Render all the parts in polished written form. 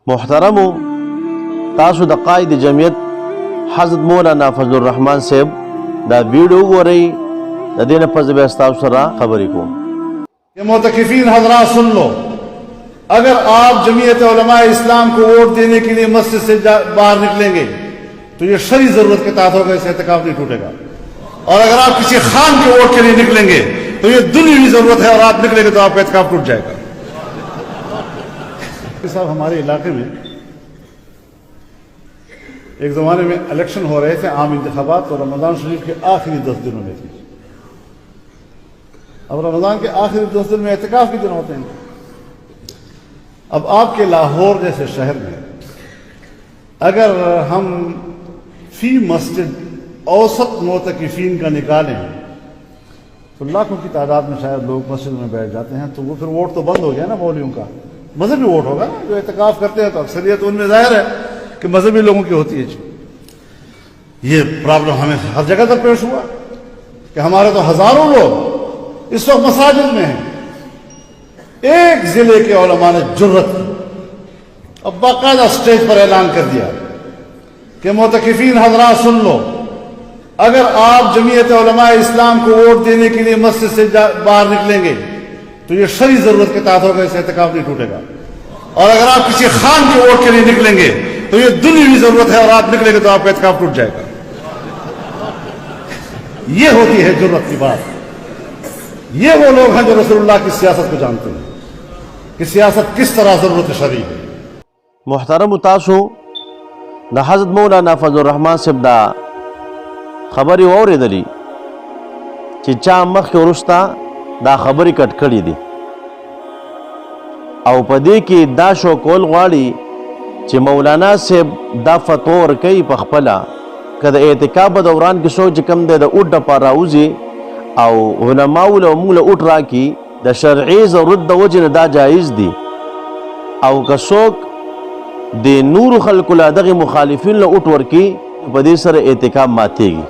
محترمو تاسو د قائد جمعیت حضرت مولانا فضل الرحمن صاحب دا ویڈیو ورئی د دین پس به تاسو سره خبرې کوم کہ معتکفین حضرات سن لو، اگر آپ جمعیت علماء اسلام کو ووٹ دینے کے لیے مسجد سے باہر نکلیں گے تو یہ شرعی ضرورت کے تحت ہوگا، اس سے اعتکاف نہیں ٹوٹے گا. اور اگر آپ کسی خان کے ووٹ کے لیے نکلیں گے تو یہ دنیاوی ضرورت ہے اور آپ نکلیں گے تو آپ کا اعتکاف ٹوٹ جائے گا. صاحب ہمارے علاقے میں ایک زمانے میں الیکشن ہو رہے تھے، عام انتخابات، اور رمضان شریف کے آخری 10 دنوں میں تھی. اب رمضان کے آخری 10 دن میں اعتکاف کے دن ہوتے ہیں. اب آپ کے لاہور جیسے شہر میں اگر ہم فی مسجد اوسط معتکفین کا نکالیں تو لاکھوں کی تعداد میں شاید لوگ مسجد میں بیٹھ جاتے ہیں. تو وہ پھر ووٹ تو بند ہو گیا نا مولویوں کا، مذہبی ووٹ ہوگا نا. جو اعتکاف کرتے ہیں تو اکثریت ان میں ظاہر ہے کہ مذہبی لوگوں کی ہوتی ہے. یہ پرابلم ہمیں ہر جگہ تک پیش ہوا کہ ہمارے تو ہزاروں لوگ اس وقت مساجد میں ہیں. ایک ضلع کے علماء نے جرت کی، اب باقاعدہ اسٹیج پر اعلان کر دیا کہ معتکفین حضرات سن لو، اگر آپ جمعیت علماء اسلام کو ووٹ دینے کے لیے مسجد سے باہر نکلیں گے تو یہ شرعی ضرورت کے تحت ہوگا، اس سے اعتکاف نہیں ٹوٹے گا. اور اگر آپ کسی خان کے ووٹ کے لیے نکلیں گے تو یہ دنیاوی ضرورت ہے اور آپ نکلیں گے تو آپ کا اعتکاف ٹوٹ جائے گا. یہ ہوتی ہے جرت کی بات. یہ وہ لوگ ہیں جو رسول اللہ کی سیاست کو جانتے ہیں کہ سیاست کس طرح ضرورت شرعی ہے. محترم تاسو د حضرت مولانا فضل الرحمن صاحب دا خبرې واورېدلې چې چا مخکې وروسته دا خبرې کټ کړې دي، او په دې کې دا شو کول غواړي چې مولانا صاحب دا فتوا ورکوي په خپله که د اعتکاف په دوران کې څوک چې کوم دی د اوټ دپاره راوځي او علماو له موږ له اوټ راکړي د شرعي ضرورت د وجې نه دا جایز دي، او که څوک د نورو خلکو له دغې مخالفین له اوټ ورکړي په دې سره اعتکاف ماتېږي.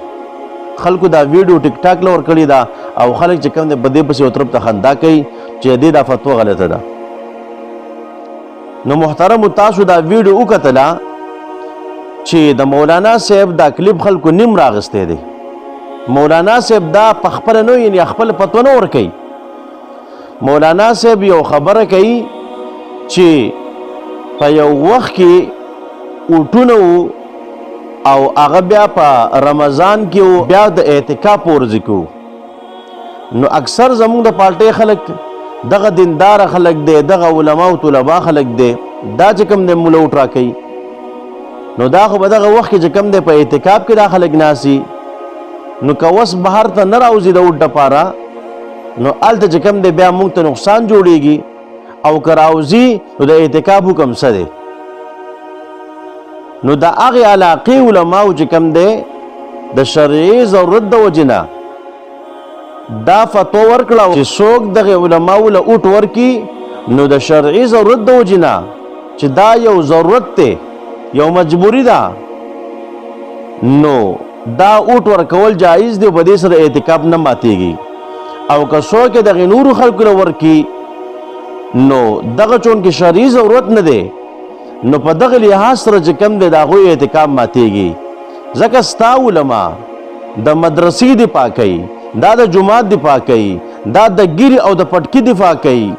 خلکو دا ویډیو ټیک ټاک له ورکړې ده او خلک چې کوم دی په دې پسې یو طرف ته خندا کوي چې د دې دا فتوا غلطه ده. نو محترمو تاسو دا ویډیو وکتله چې د مولانا صاحب دا کلیپ خلکو نیم راغستی دی. مولانا صاحب دا په خپله نه یعنې خپل فتوا نه ورکوي. مولانا صاحب یو خبره کوي چې په یو وخت کې اوټونه وو او هغه بیا په رمضان کې وو، بیا د اعتکاف په ورځ کې وو. نو اکثر زموږ د پارټۍ خلک دغه دینداره خلک دی، دغه علما او طلبا خلک دی، دا چې کوم دی موږ له اوټ راکوي. نو دا خو به دغه وخت کې چې کوم دی په اعتکاف کې دا خلک ناسي، نو که اوس بهر ته نه راوځي د اوټ دپاره نو هلته چې کوم دی بیا موږ ته نقصان جوړېږي، او که راوځي نو د اعتکاف حکم څه دی. نو د هغې علاقې علماو چې کوم دی د شرعي ضرورت د وجې نه دا فتوا ورکړه چې څوک دغې علماو له اوټ ورکړي نو د شرعي ضرورت د وجې نه چې دا یو ضرورت دی، یو مجبوري ده، نو دا اوټ ورکول جایز دی، په دې سره اعتکاف نه ماتېږي. او که څوک یې دغې نورو خلکو له ورکړي نو دغه چون کې شرعي ضرورت نه دی، نو په دغه لحاظ سره چې کوم دی د هغوی اعتکاف ماتېږي. ځکه ستا علما د مدرسې دفاع کوي، دا د جومات دفاع کوي، دا د ګیرې او د پټکي دفاع کوي،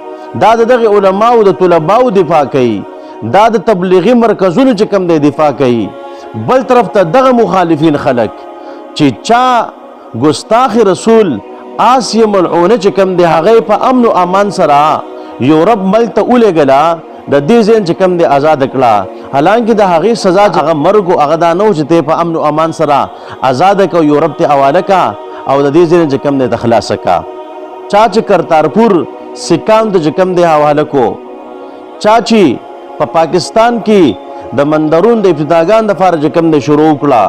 دا د دغې علماو د طلباو دفاع کوي، دا د تبلیغي مرکزونو چې کوم دی دفاع کوي. بل طرف ته دغه مخالفین خلک چې چا ګستاخ رسول آسیه ملعونه چې کوم دی هغې په امن و امان سره یورپ ملک ته ولېږله، د دې ځین چې کوم دی آزاد کړه، حالانکه د هغې سزا چې هغه مرګ و هغه دا نه و چې ته په امن و امان سره آزاده که یورپ ته حواله که او د دې ځین چې کوم دی ته خلاصه که. چا چې کرتارپور سکان ته چې کوم دی حواله کو، چا چې په پاکستان کې د مندرون د ابتداګان دپاره چې کوم دی شروع کړه.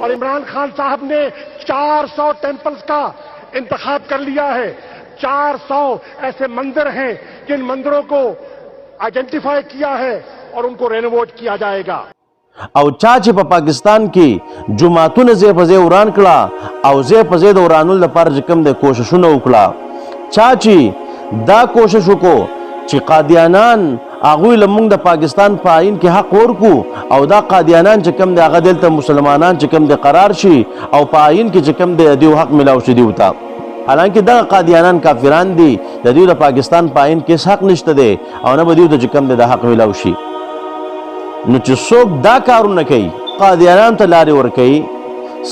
اور عمران خان صاحب نے 400 ٹیمپلز کا انتخاب کر لیا ہے. 400 ایسے مندر ہیں جن مندروں کو آئیڈینٹیفائی کیا ہے اور ان کو رینوویٹ کیا جائے گا. او چا چې په پاکستان کې جماعتونه ځای په ځای وران کړه او ځای په ځای د ورانولو لپاره چې کوم دی کوششونه وکړه، چا چې دا کوشش وکړو چې قادیانان هغوی له موږ د پاکستان په آئین کې حق ورکو او دا قادیانان چې کوم دی هغه دلته مسلمانان چې کوم دی قرار شي او په آئین کې چې کوم دی دیو حق ملاو شي دیو ته حالانکه دغه قادیانان کافران دي د دوی د پاکستان په آئین کې حق نشته دی او نه به دیو ته چې کوم دی د حق ملاو شي نو چې څوک دا کارونه کوي قادیانان ته لارې ورکوي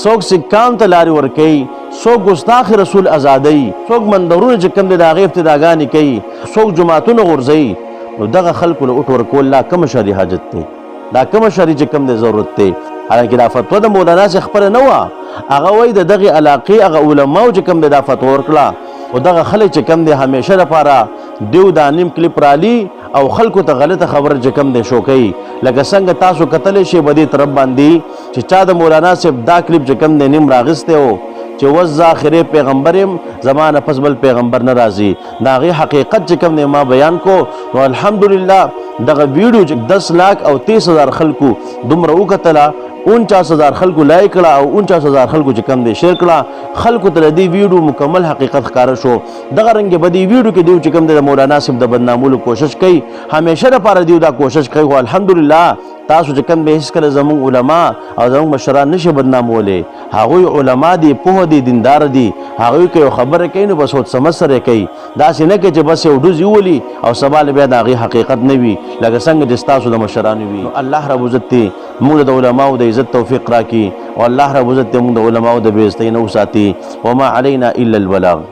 څوک سکان ته لارې ورکوي څوک ګستاخ رسول ازادوي څوک مندرونه چې کوم دی د هغې ابتداګانې کوي څوک جماعتونه غورځوي نو دغه خلکو له اوټ ورکول لا کومه شرعي حاجت دی دا کومه شرعي چې کوم دی ضرورت دی حالانکه دا فتوا د مولانا څخه خپله نه وه هغه وایي د دغې علاقې هغه علماو چې کوم دی دا فتوا ورکړه خو دغه خلک چې کوم دی همیشه لپاره دیو دا نیم کلیپ رالي او خلکو ته غلطه خبره چې کوم دی شو کوي لکه څنګه تاسو کتلی شئ په دې طرف باندې چې چا د مولانا صاحب دا کلیپ چې کوم دی نیم راغستی و چې وز آخرې پیغمبر یم زما نه پس بل پیغمبر نه راځي د هغې حقیقت چې کوم دی ما بیان کو نو الحمدلله دغه ویډیو چې 10,30,000 خلکو دومره وکتله 49,000 خلکو لایک کړه او 49,000 خلکو چې کوم دی شیر کړه خلکو ته د دې ویډیو مکمل حقیقت ښکاره شو دغه رنګې به دې ویډیو کې دیو چې کوم دی د مولانا صاحب د بدنامولو کوشش کوي همیشه دپاره دیو دا کوشش کوي خو الحمدلله تاسو چې کوم به هېڅکله زموږ علما او زموږ مشران نشي بدنامولی هغوی علما دي پوهه دي دیندار دي هغوی که یو خبره کوي نو به سوچ سمج سره کوي داسې نه کوي چې بس یو ډوز یولي او سبا له بیا د هغې حقیقت نه وي لکه څنګه چې ستاسو د مشرانو وي الله رب عزت دې موږ د علماو د عزت توفیق راکړي او الله رب عزت دې موږ د علماو د بې عزتۍ نه وساتي وما علینا الا البلاغ